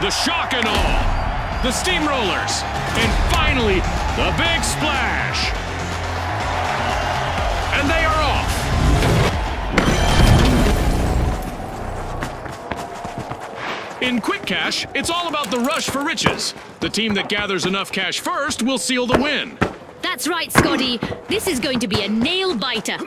the shock and awe, the steamrollers, and finally, the big splash. And they are off. In Quick Cash, it's all about the rush for riches. The team that gathers enough cash first will seal the win. That's right, Scotty. This is going to be a nail-biter.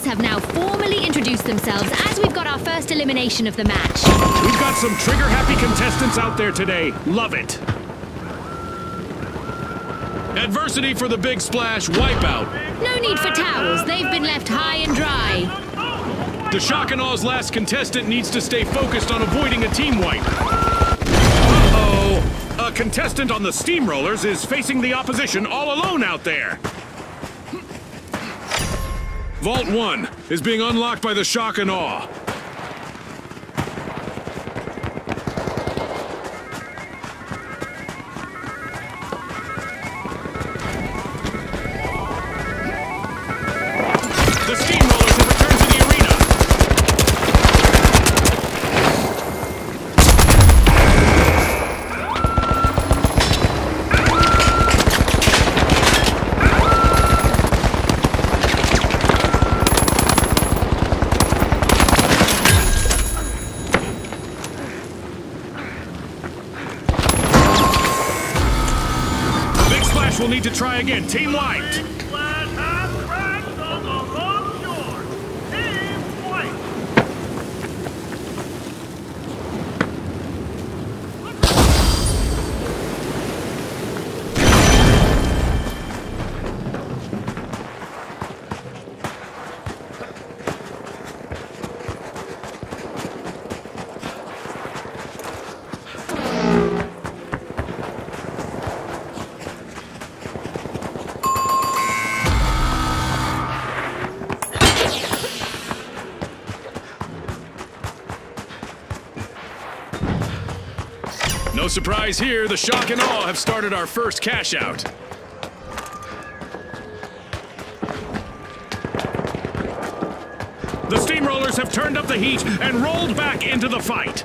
Have now formally introduced themselves as we've got our first elimination of the match. We've got some trigger-happy contestants out there today. Love it. Adversity for the big splash wipeout. No need for towels. They've been left high and dry. The shock and awe's last contestant needs to stay focused on avoiding a team wipe. Uh-oh. A contestant on the steamrollers is facing the opposition all alone out there. Vault 1 is being unlocked by the shock and awe. The steamrollers have returned to the arena. We'll need to try again. Team wiped. No surprise here, the shock and awe have started our first cash out. The steamrollers have turned up the heat and rolled back into the fight.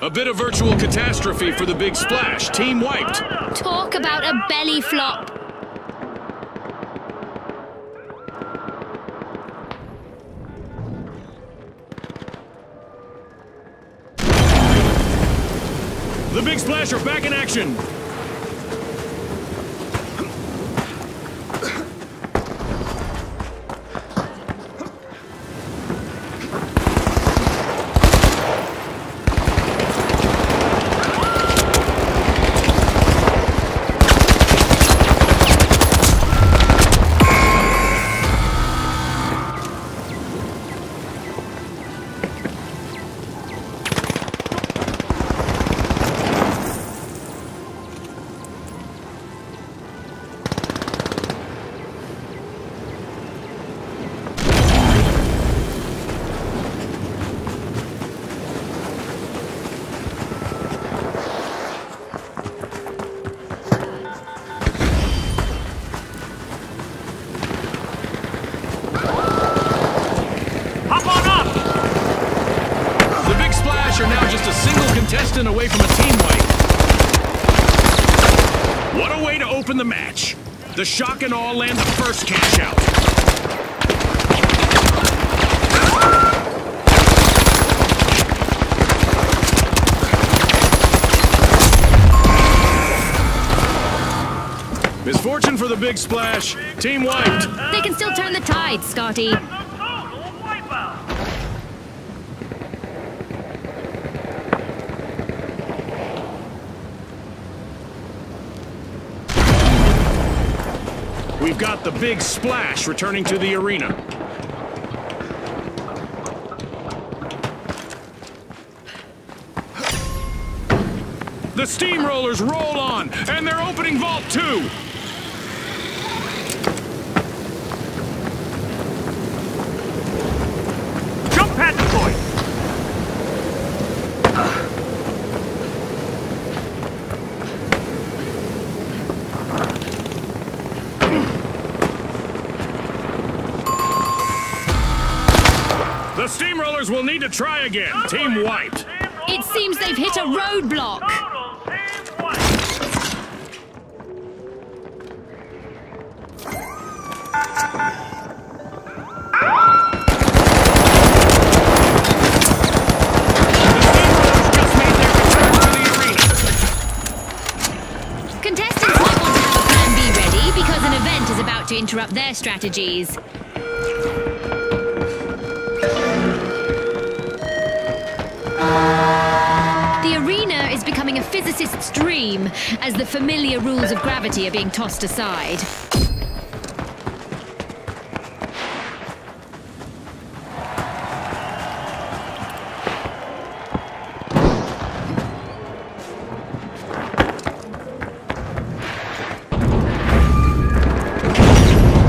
A bit of virtual catastrophe for the big splash. Team wiped. Talk about a belly flop. The big splash are back in action. Contestant away from a team wipe. What a way to open the match. The shock and awe land the first cash out. Again for the big splash. Team wiped. They can still turn the tide, Scotty. We've got the big splash returning to the arena. The steamrollers roll on, and they're opening Vault 2! Jump pad deployed! The steamrollers will need to try again. Team wiped. It seems they've hit a roadblock. Contestants might want to have a plan B ready because an event is about to interrupt their strategies. The arena is becoming a physicist's dream as the familiar rules of gravity are being tossed aside.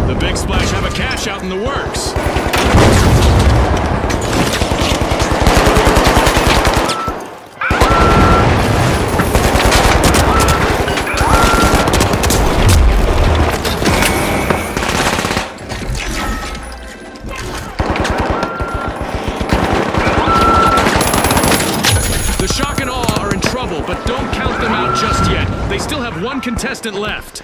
The big splash have a cash out in the works. The shock and awe are in trouble, but don't count them out just yet. They still have one contestant left.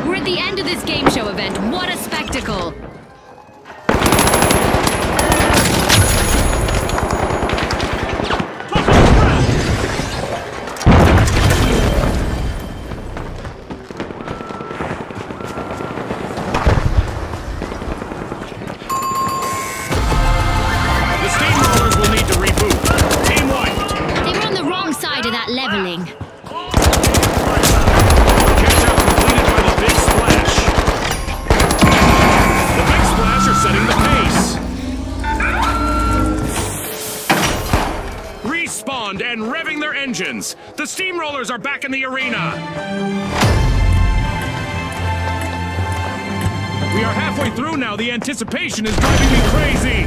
We're at the end of this game show event. What a spectacle! The steamrollers will need to reboot. Team wiped. They were on the wrong side of that leveling. Catch out completed by the big splash. The big splash are setting the pace. Respawned and revving their engines. The steamrollers are back in the arena. We are halfway through now. The anticipation is driving me crazy.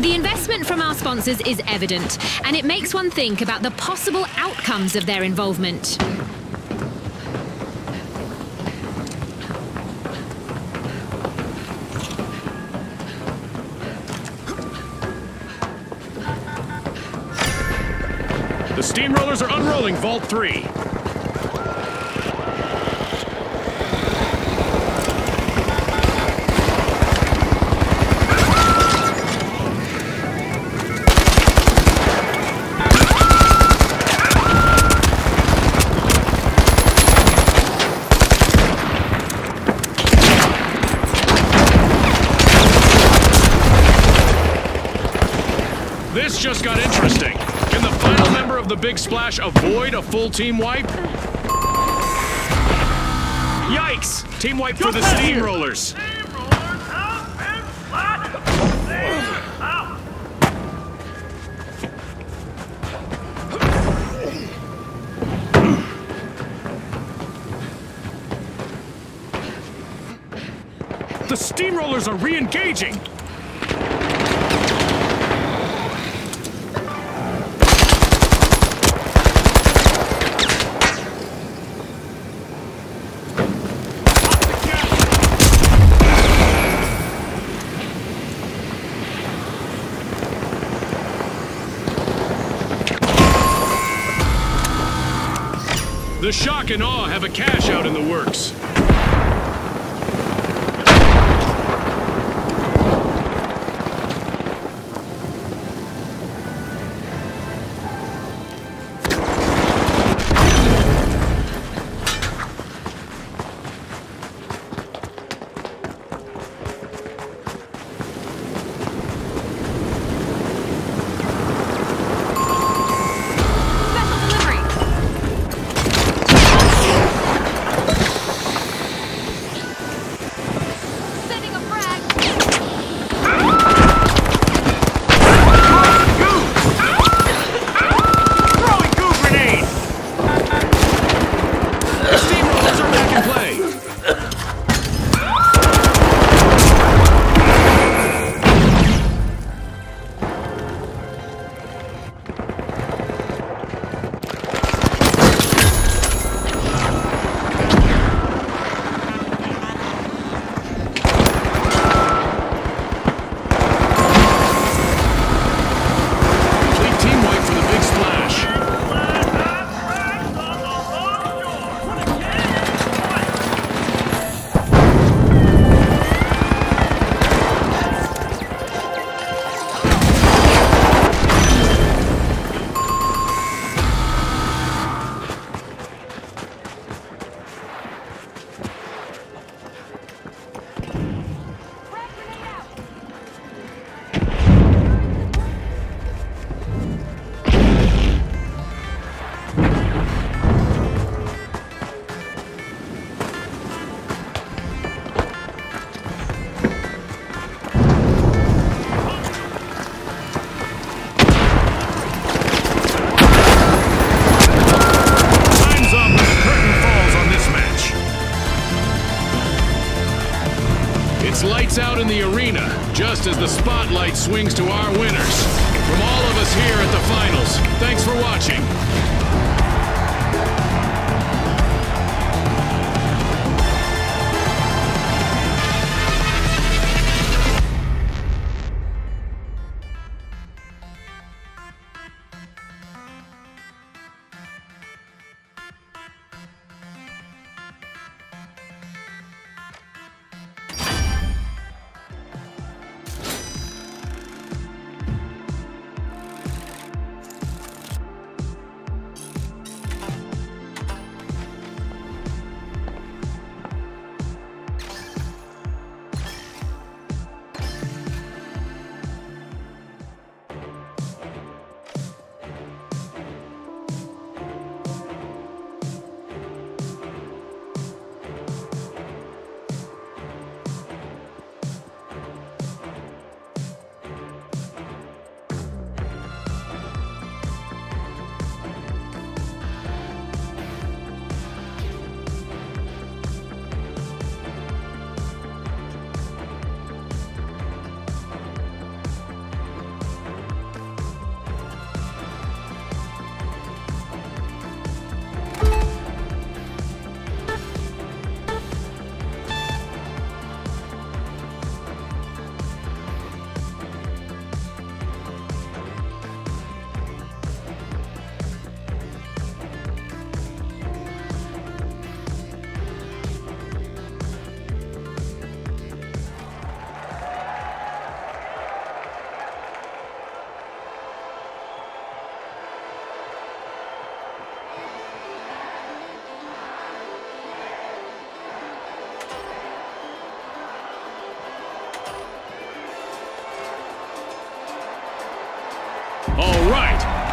The investment from our sponsors is evident, and it makes one think about the possible outcomes of their involvement. The steamrollers are unrolling Vault 3. This just got interesting. Can the final member of the Big Splash avoid a full team wipe? Yikes! Team wipe for the steamrollers. Steamrollers out and flat. Out. The steamrollers are re-engaging! The shock and awe have a cash out in the works. Out in the arena, just as the spotlight swings to our winners. From all of us here at the finals, thanks for watching.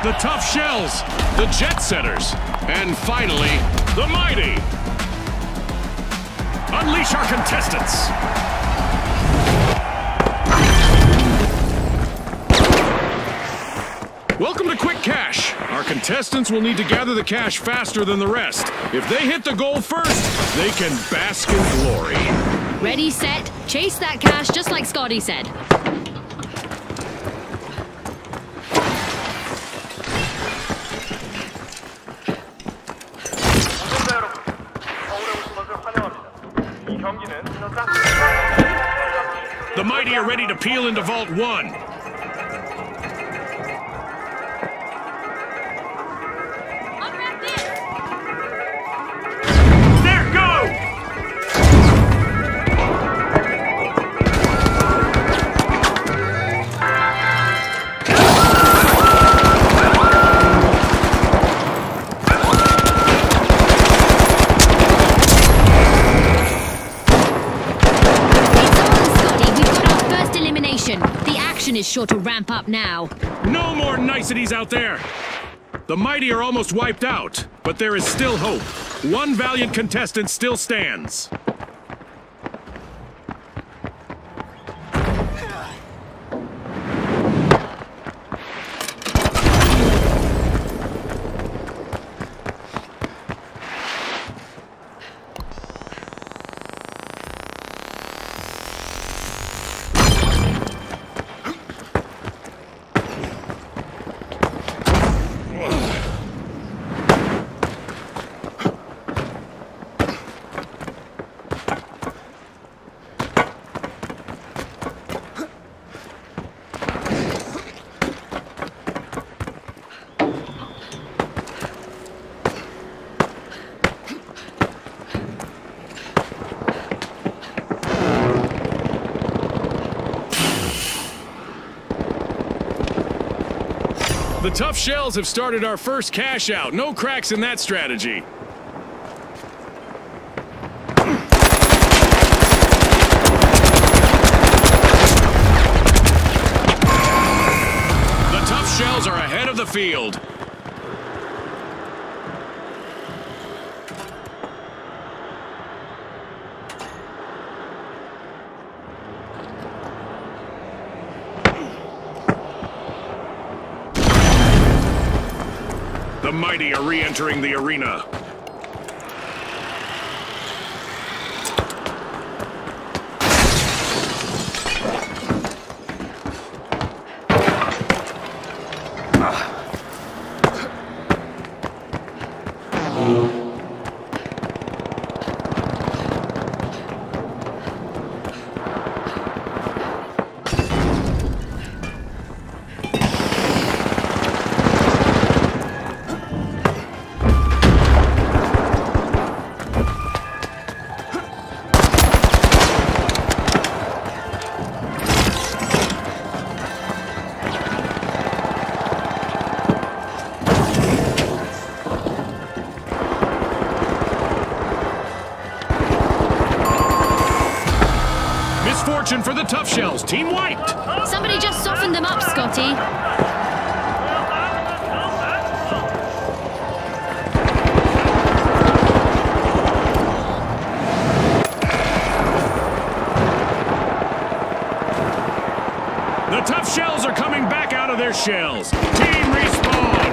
the tough shells, the jet setters, and finally, the mighty. Unleash our contestants. Welcome to Quick Cash. Our contestants will need to gather the cash faster than the rest. If they hit the goal first, they can bask in glory. Ready, set, chase that cash just like Scotty said. The mighty are ready to peel into Vault 1. Is sure to ramp up now. No more niceties out there! The mighty are almost wiped out, but there is still hope. One valiant contestant still stands. The tough shells have started our first cash out. No cracks in that strategy. The tough shells are ahead of the field. The mighty are re-entering the arena. Misfortune for the tough shells. Team wiped. Somebody just softened them up, Scotty. The tough shells are coming back out of their shells. Team respawn.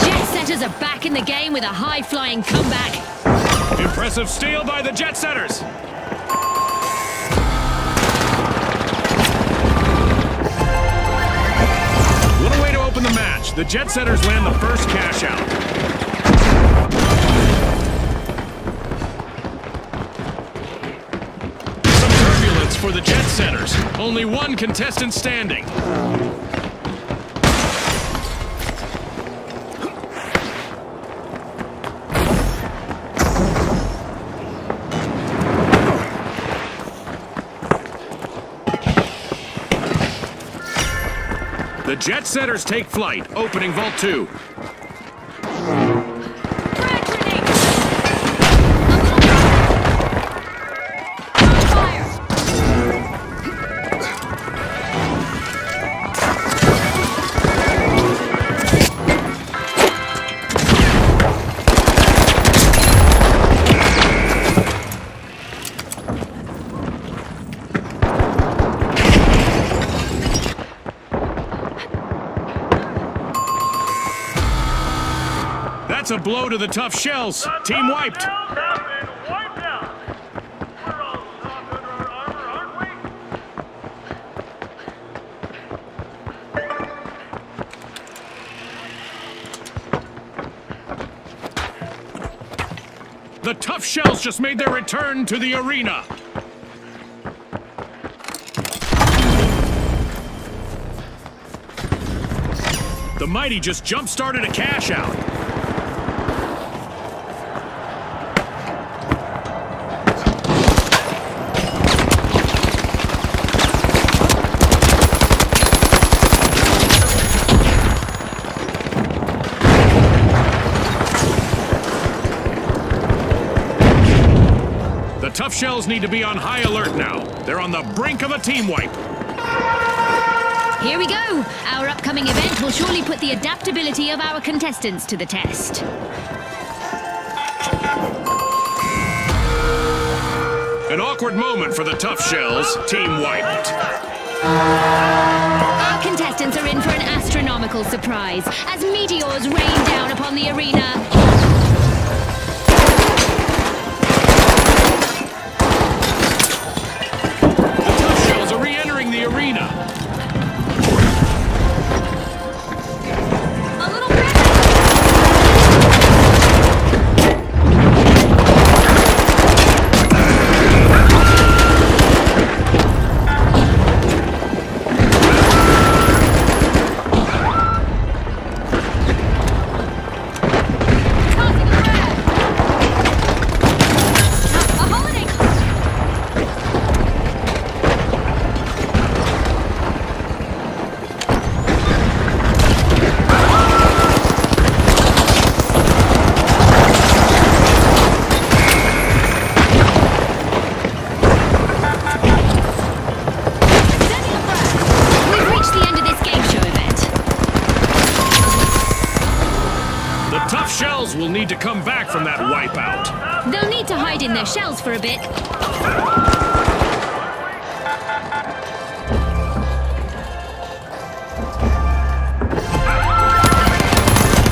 Jet setters are back in the game with a high-flying comeback. Impressive steal by the jet setters. What a way to open the match. The jet setters land the first cash out. Some turbulence for the jet setters. Only one contestant standing. The jet setters take flight, opening Vault 2. That's a blow to the tough shells. Team wiped. Shells have been wiped out. We're all soft under our armor, aren't we? The tough shells just made their return to the arena. The mighty just jump-started a cash out. The tough shells need to be on high alert now. They're on the brink of a team wipe. Here we go! Our upcoming event will surely put the adaptability of our contestants to the test. An awkward moment for the tough shells. Team wiped. Our contestants are in for an astronomical surprise as meteors rain down upon the arena. The tough shells are re-entering the arena. Will need to come back from that wipeout. They'll need to hide in their shells for a bit.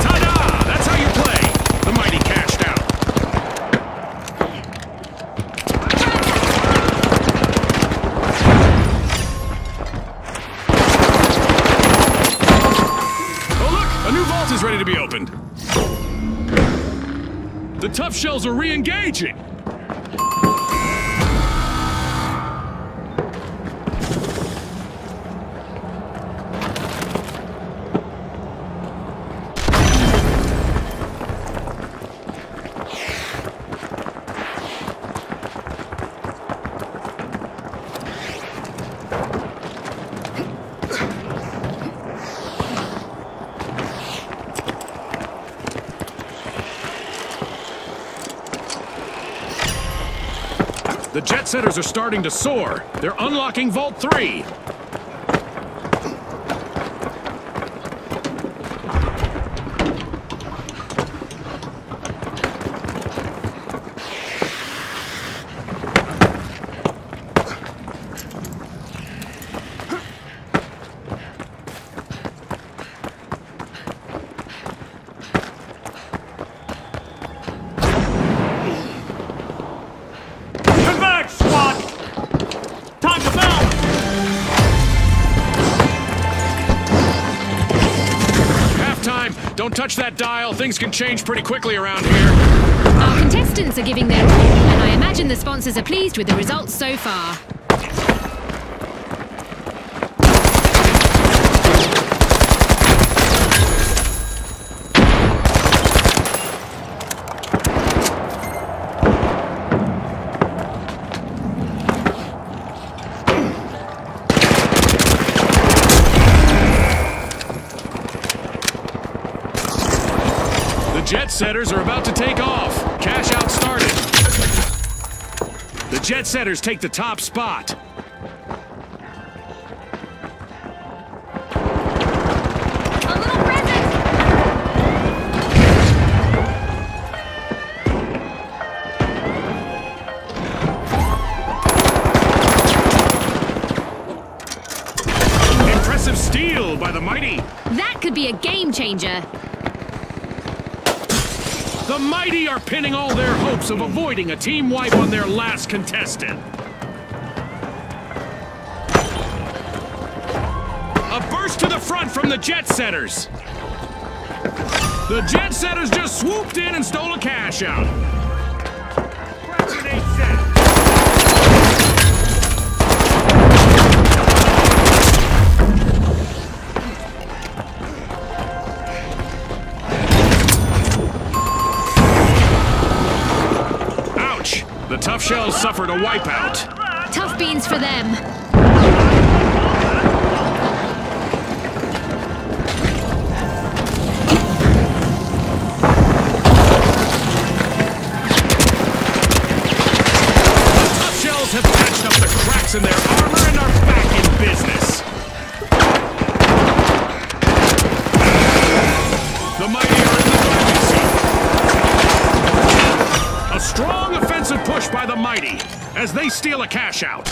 Ta-da! That's how you play. The mighty cashed out. Oh look! A new vault is ready to be opened. The tough shells are re-engaging! The jet setters are starting to soar. They're unlocking Vault 3. Don't touch that dial. Things can change pretty quickly around here. Our contestants are giving their all, and I imagine the sponsors are pleased with the results so far. Jet setters are about to take off. Cash out started. The jet setters take the top spot. A little present! Impressive steal by the mighty. That could be a game changer. The mighty are pinning all their hopes of avoiding a team wipe on their last contestant. A burst to the front from the jet setters. The jet setters just swooped in and stole a cash out. Grenade set. Ouch! The tough shells suffered a wipeout. Tough beans for them. Have patched up the cracks in their armor and are back in business. The mighty are in the driving seat. A strong offensive push by the mighty as they steal a cash out.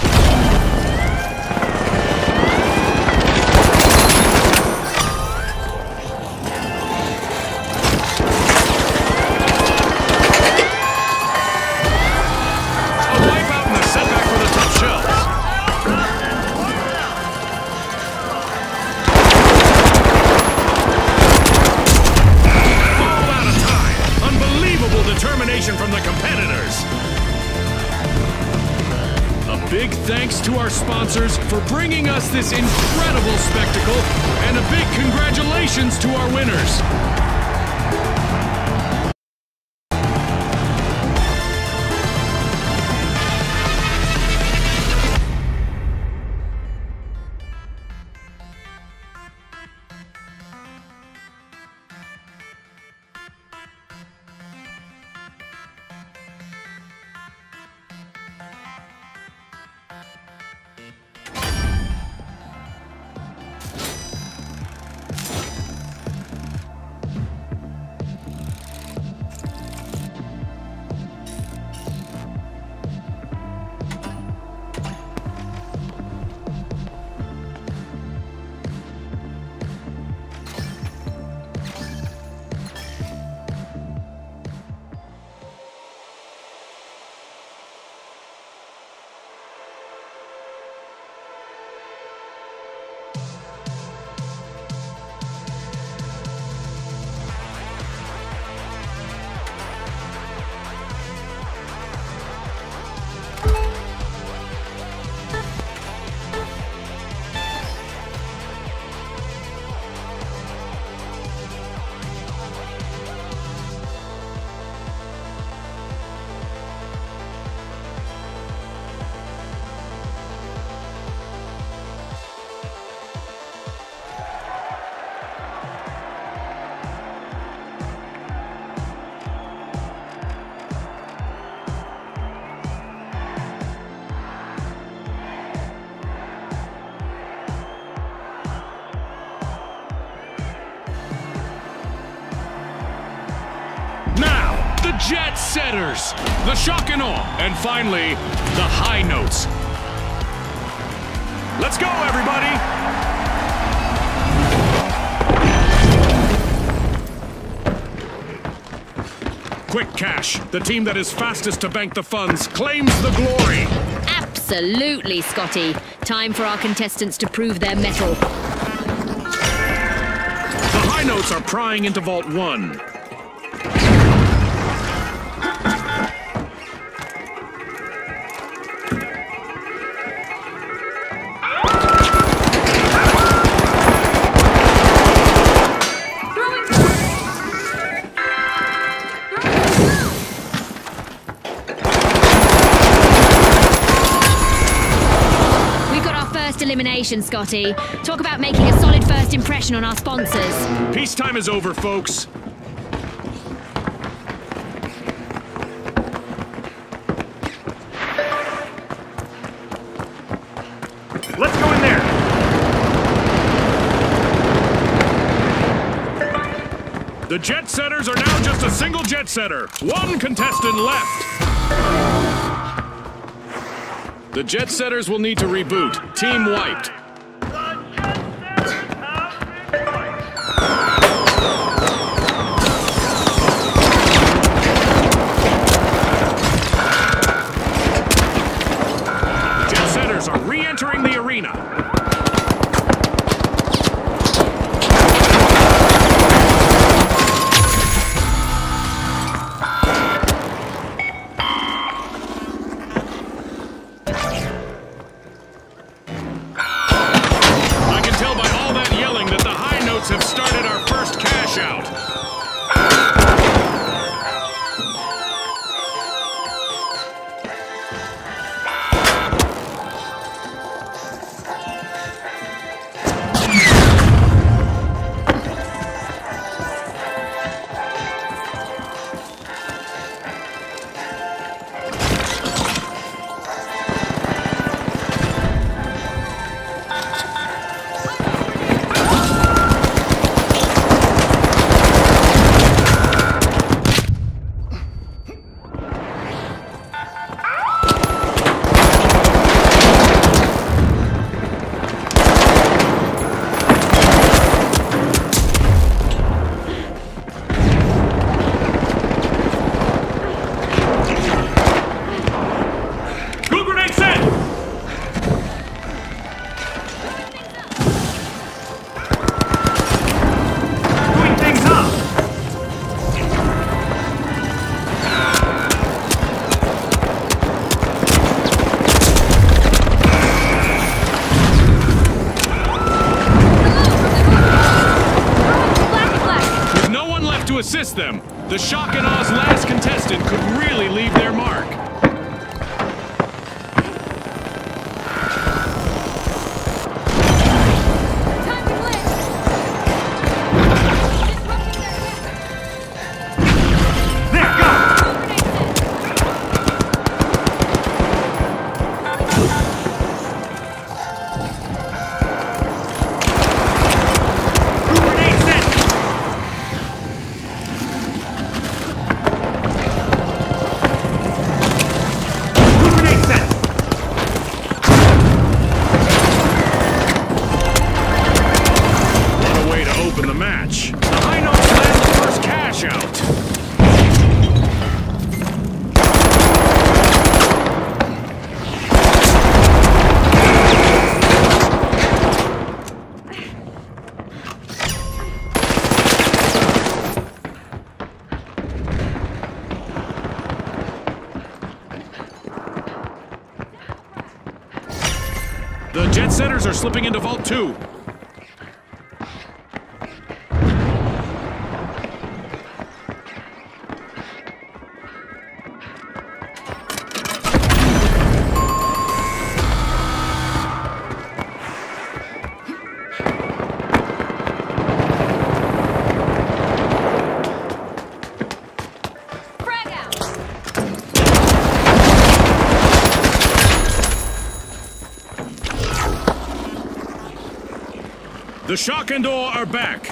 From the competitors. A big thanks to our sponsors for bringing us this incredible spectacle, and a big congratulations to our winners. Jet setters, the shock and awe, and finally, the high notes. Let's go, everybody! Quick cash. The team that is fastest to bank the funds claims the glory. Absolutely, Scotty. Time for our contestants to prove their mettle. The high notes are prying into Vault 1. Elimination, Scotty. Talk about making a solid first impression on our sponsors. Peacetime is over, folks. Let's go in there. The jet setters are now just a single jet setter. One contestant left. The jet setters will need to reboot. Team wiped. assist them. The shock and aw's last contestant could really leave their mark. The jet setters are slipping into Vault 2. The shock and awe are back.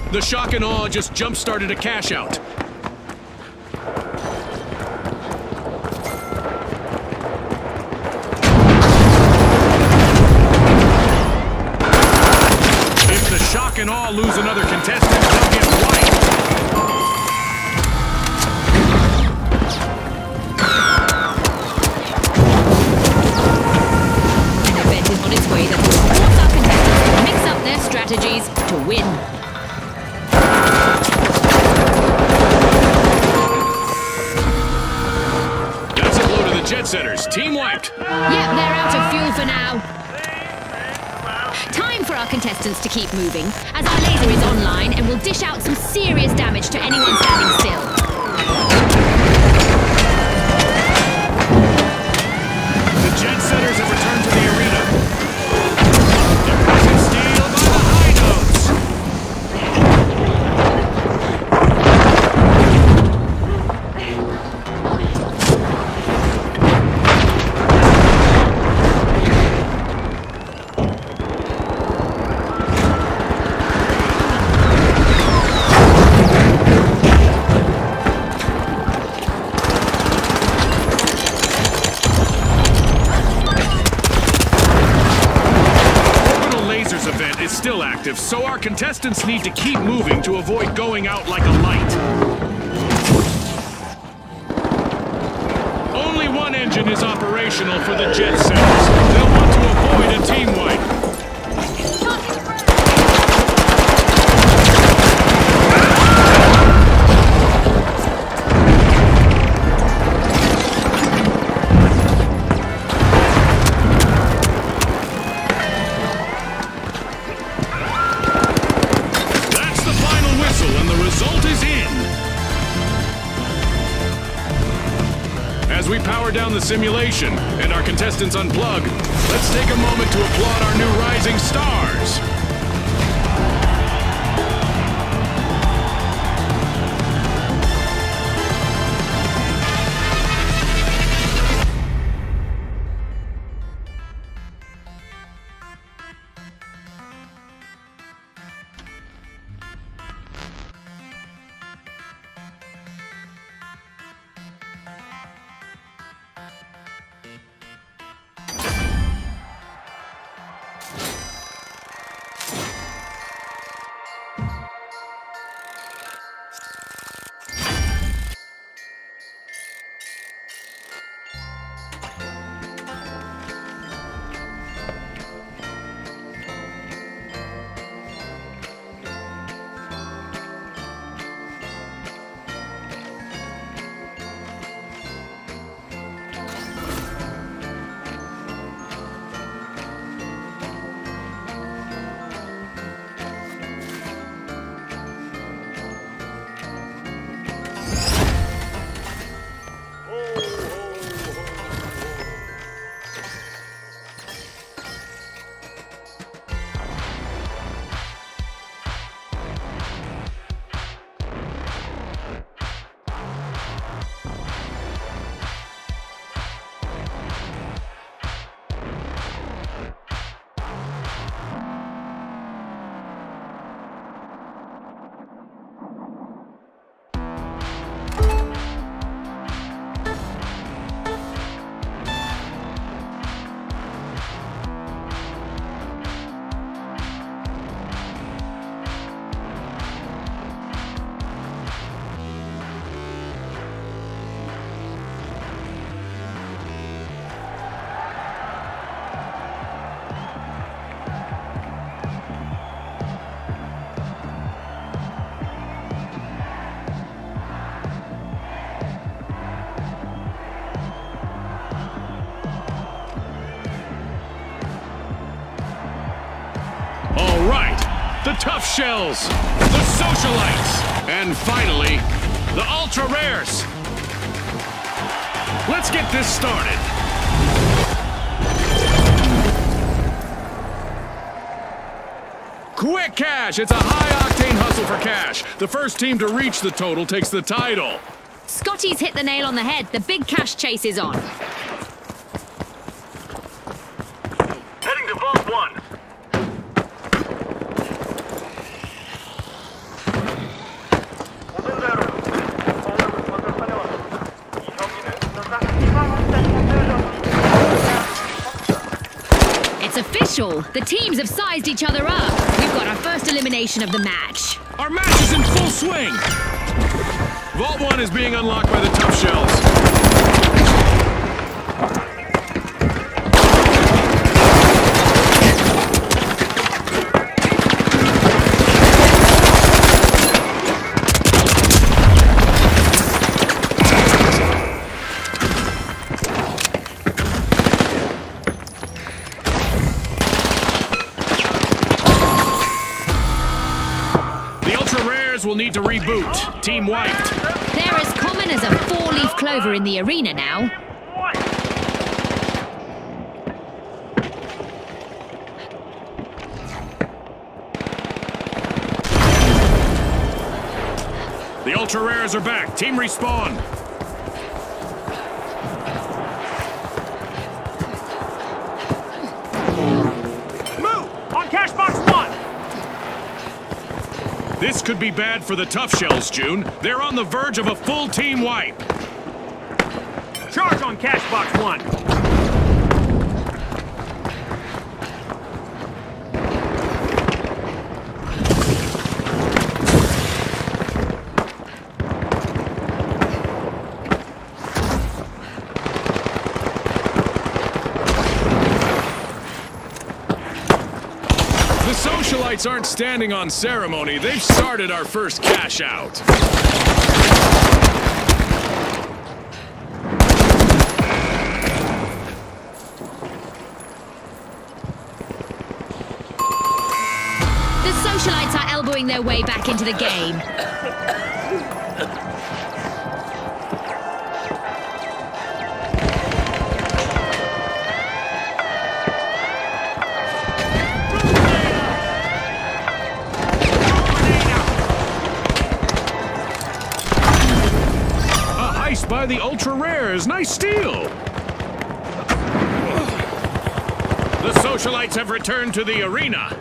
The shock and awe just jump-started a cash-out. If the shock and awe lose another contestant, they'll get wiped. An event is on its way that will force our contestants to mix up their strategies to win. Jet setters, team wiped. Yep, they're out of fuel for now. Time for our contestants to keep moving, as our laser is online and will dish out some serious damage to anyone standing still. The jet setters have returned to the arena. They're pressing steel by the high notes. Still active, so our contestants need to keep moving to avoid going out like a light. Only one engine is operational for the jet setters. They'll want to avoid a team wipe. As we power down the simulation and our contestants unplug, let's take a moment to applaud our new rising stars. tough shells, the socialites, and finally, the ultra rares. Let's get this started. Quick cash! It's a high-octane hustle for cash. The first team to reach the total takes the title. Scotty's hit the nail on the head. The big cash chase is on. Heading to Vault 1. It's official. The teams have sized each other up. We've got our first elimination of the match. Our match is in full swing! Vault 1 is being unlocked by the tough shells. Will need to reboot. Team wiped. They're as common as a four-leaf clover in the arena now. The ultra rares are back. Team respawn. Move! On cash box 1! This could be bad for the tough shells, June. They're on the verge of a full team wipe. Charge on cash box 1! The socialites aren't standing on ceremony. They've started our first cash out. The socialites are elbowing their way back into the game. By the ultra rares. Nice steal. The socialites have returned to the arena.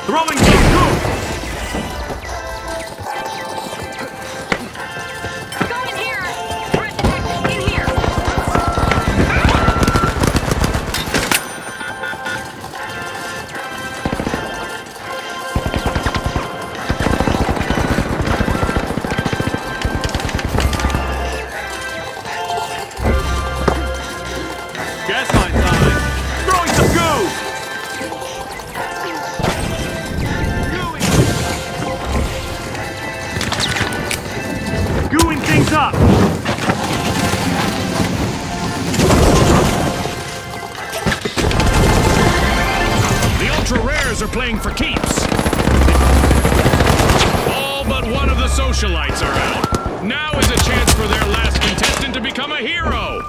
Throwing goo! Go in here! Threat detected. In here! Gas line time! Throwing some goo! Gooing things up! The ultra rares are playing for keeps. All but one of the socialites are out. Now is a chance for their last contestant to become a hero.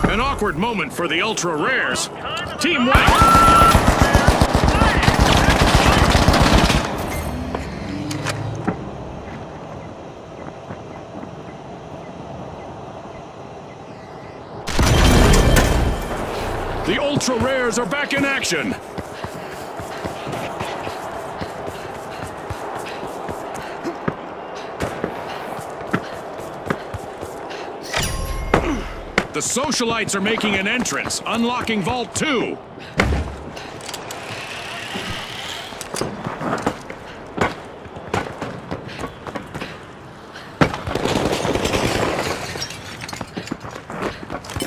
An awkward moment for the ultra rares. Team white. The ultra rares are back in action. The socialites are making an entrance, unlocking Vault 2.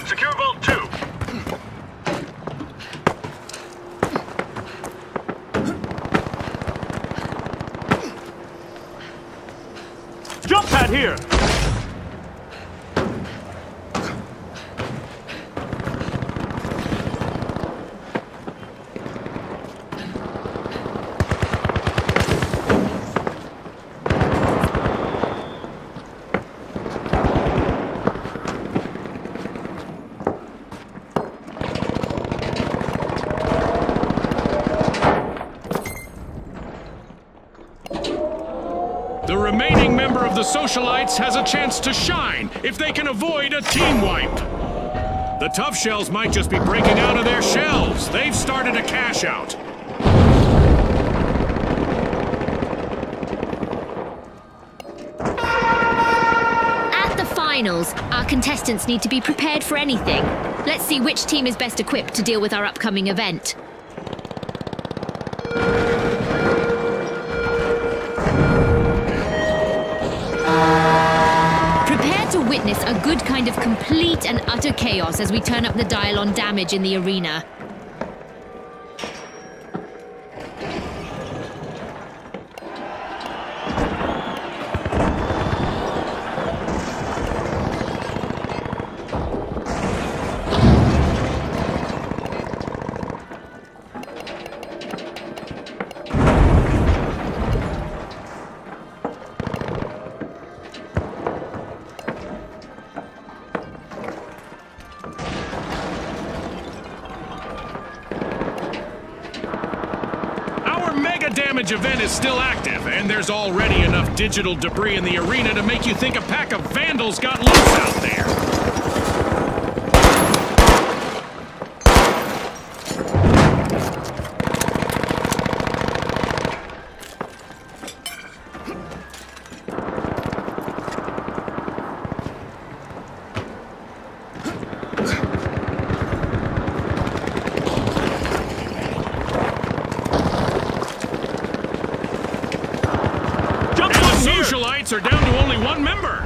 Secure Vault 2. Jump pad here. The remaining member of the socialites has a chance to shine if they can avoid a team wipe. The tough shells might just be breaking out of their shells. They've started a cash out. At the finals, our contestants need to be prepared for anything. Let's see which team is best equipped to deal with our upcoming event. Prepare to witness a good kind of complete and utter chaos as we turn up the dial on damage in the arena. Damage event is still active, and there's already enough digital debris in the arena to make you think a pack of vandals got loose out there. Socialites are down to only one member.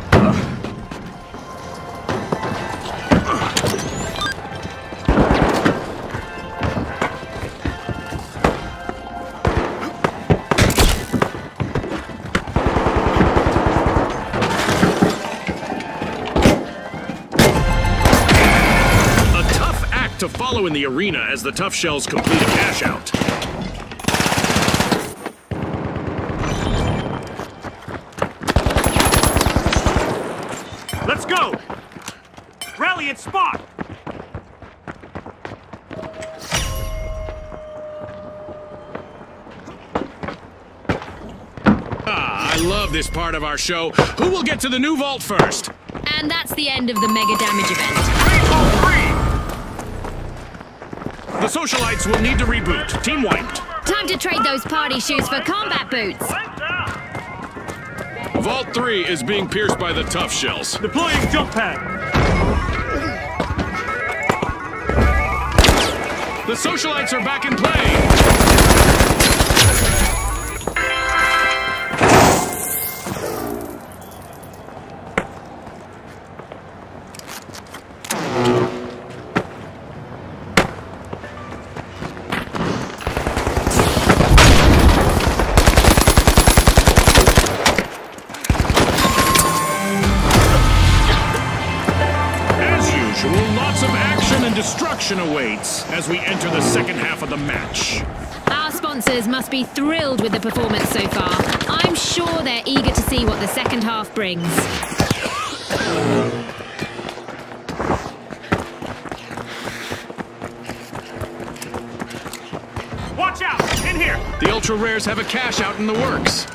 A tough act to follow in the arena as the tough shells complete a cash out. Let's go! Rally at spot! I love this part of our show. Who will get to the new vault first? And that's the end of the mega damage event. The socialites will need to reboot. Team wiped. Time to trade those party shoes for combat boots. Vault 3 is being pierced by the tough shells. Deploying jump pad. The socialites are back in play. Lots of action and destruction awaits as we enter the second half of the match. Our sponsors must be thrilled with the performance so far. I'm sure they're eager to see what the second half brings. Watch out! In here! The ultra rares have a cash out in the works.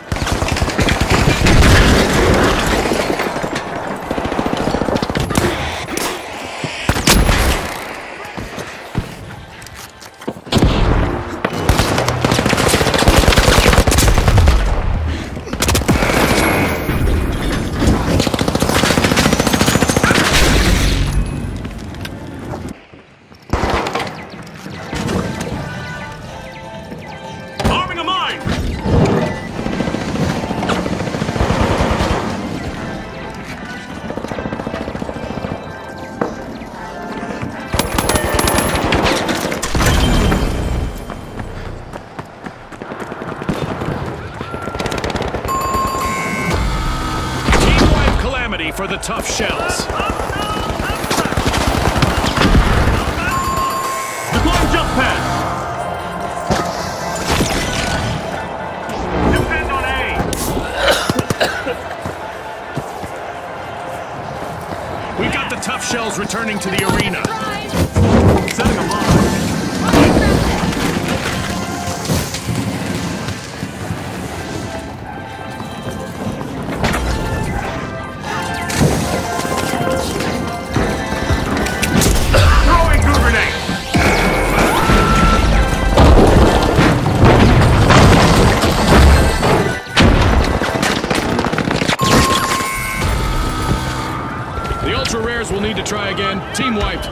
the tough shells. Deploying jump pad. Depend on A. We've got the tough shells returning to the arena. Setting them up. Throwing goo grenade. The ultra rares will need to try again. Team wiped.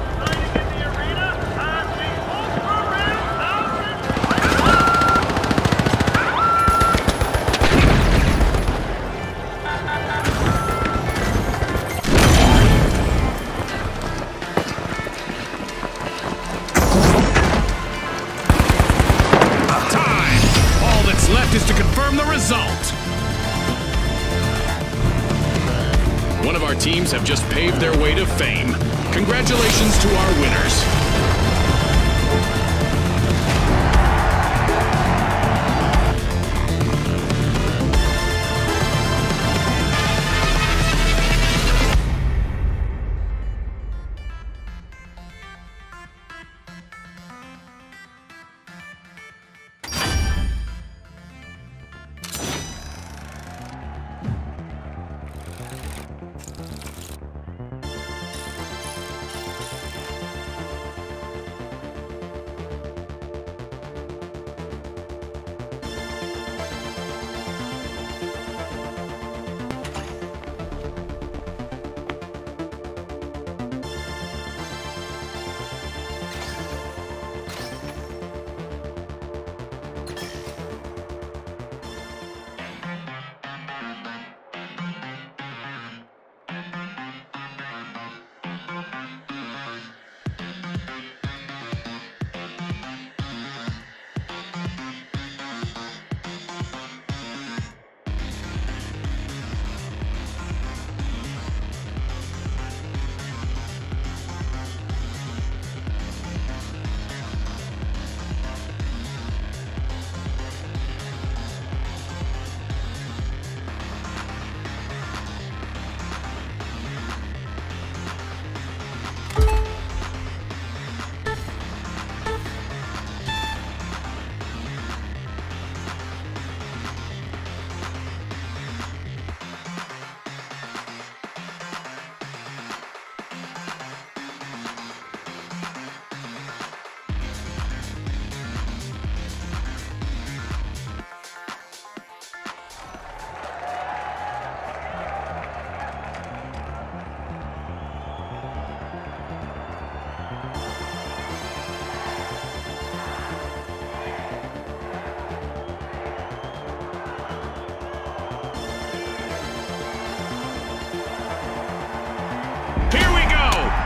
Time. All that's left is to confirm the result. One of our teams have just paved their way to fame. Congratulations to our winners.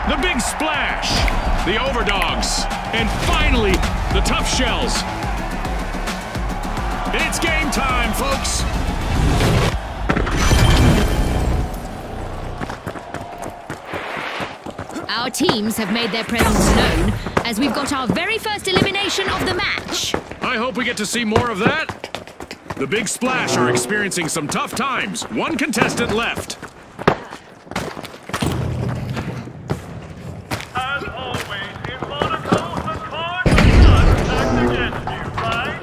The big splash, the overdogs, and finally, the tough shells. It's game time, folks. Our teams have made their presence known as we've got our very first elimination of the match. I hope we get to see more of that. The big splash are experiencing some tough times. One contestant left. As always, in Monaco, the cards are not stacked against you, right?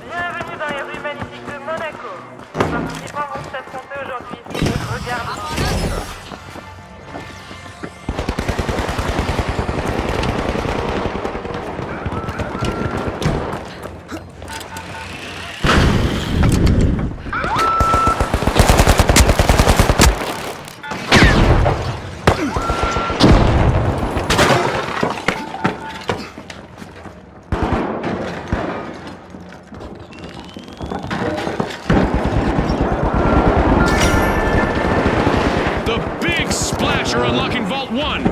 Bienvenue dans les rues magnifiques de Monaco. Les participants vont s'affronter aujourd'hui. Regardez. Unlocking Vault 1.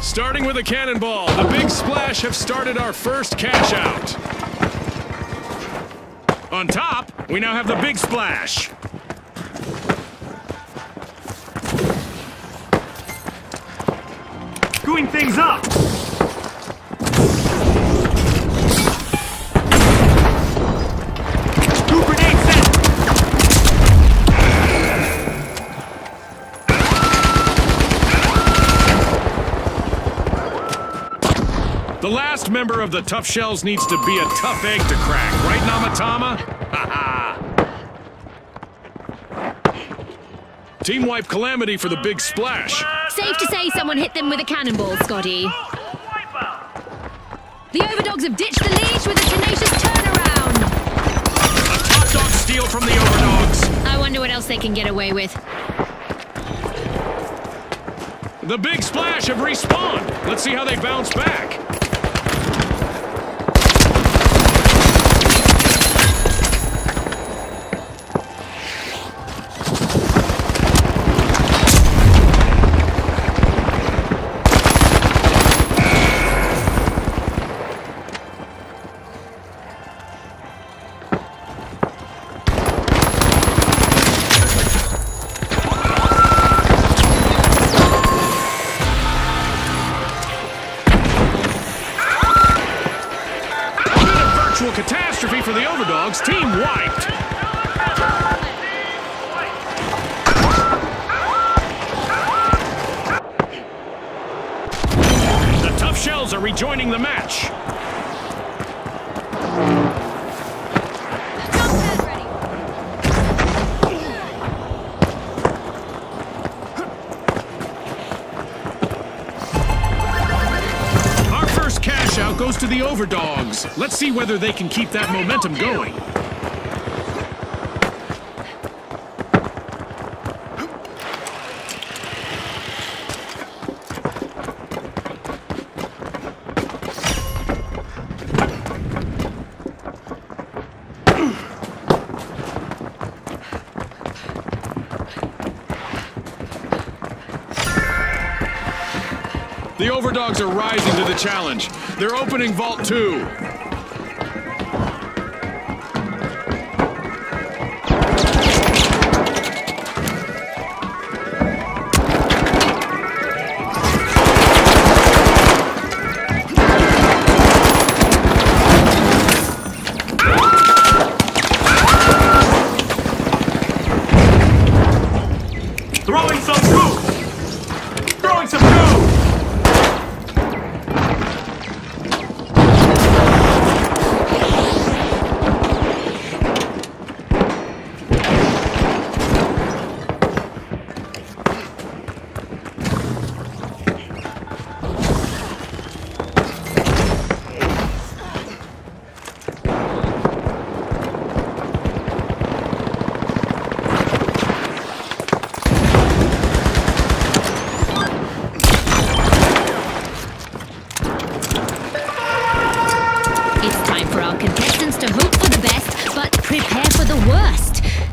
Starting with a cannonball, the Big Splash have started our first cash out. On top, we now have the Big Splash. Screwing things up! Two grenade set! The last member of the Tough Shells needs to be a tough egg to crack, right, Namatama? Haha! Team wipe calamity for the Big Splash. Safe to say someone hit them with a cannonball, Scotty. The Overdogs have ditched the leash with a tenacious turnaround. A top dog steal from the Overdogs. I wonder what else they can get away with. The Big Splash have respawned. Let's see how they bounce back. Catastrophe for the Overdogs, team wiped. The Tough Shells are rejoining the match. Out goes to the Overdogs. Let's see whether they can keep that momentum going. The Overdogs are rising to the challenge. They're opening Vault 2. Throwing some goo! Throwing some goo!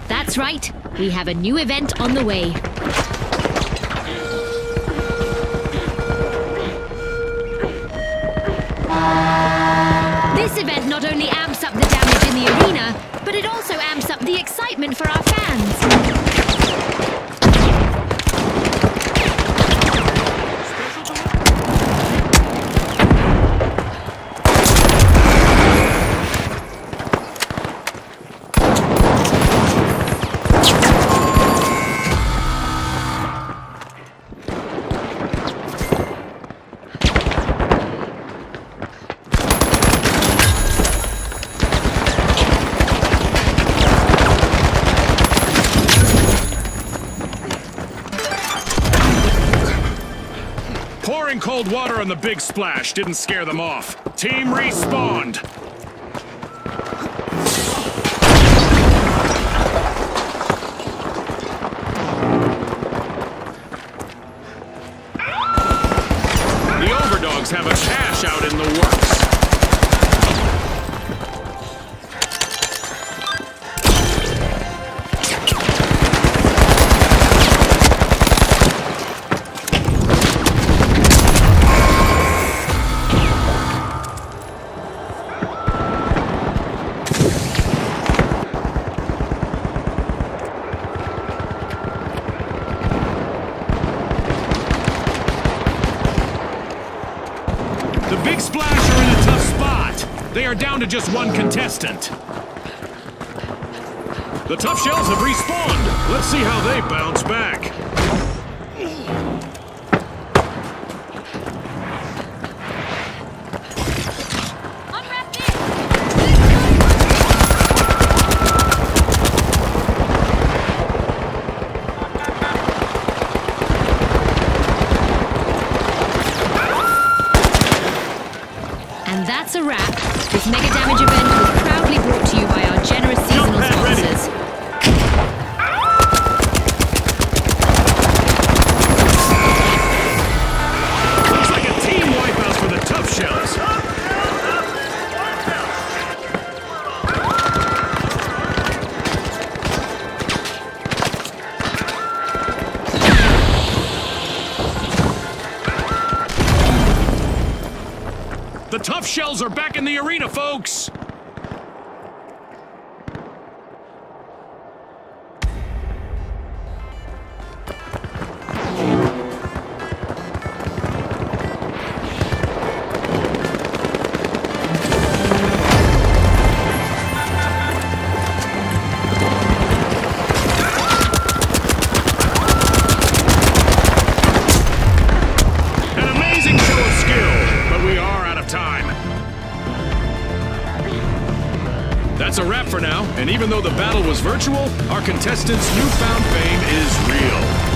That's right, we have a new event on the way. This event not only amps up the damage in the arena, but it also amps up the excitement for our fans. Pouring cold water on the Big Splash didn't scare them off. Team respawned. The Overdogs have a cash out in the works. Big Splash are in a tough spot. They are down to just one contestant. The Tough Shells have respawned. Let's see how they bounce back. And that's a wrap. This mega damage event was proudly brought to you by our generous seasonal sponsors. Looks like a team wipeout for the Tough Shells. The Tough Shells are back in the arena, folks! An amazing show of skill, but we are out of time. That's a wrap for now, and even though the battle was virtual, our contestants' newfound fame is real.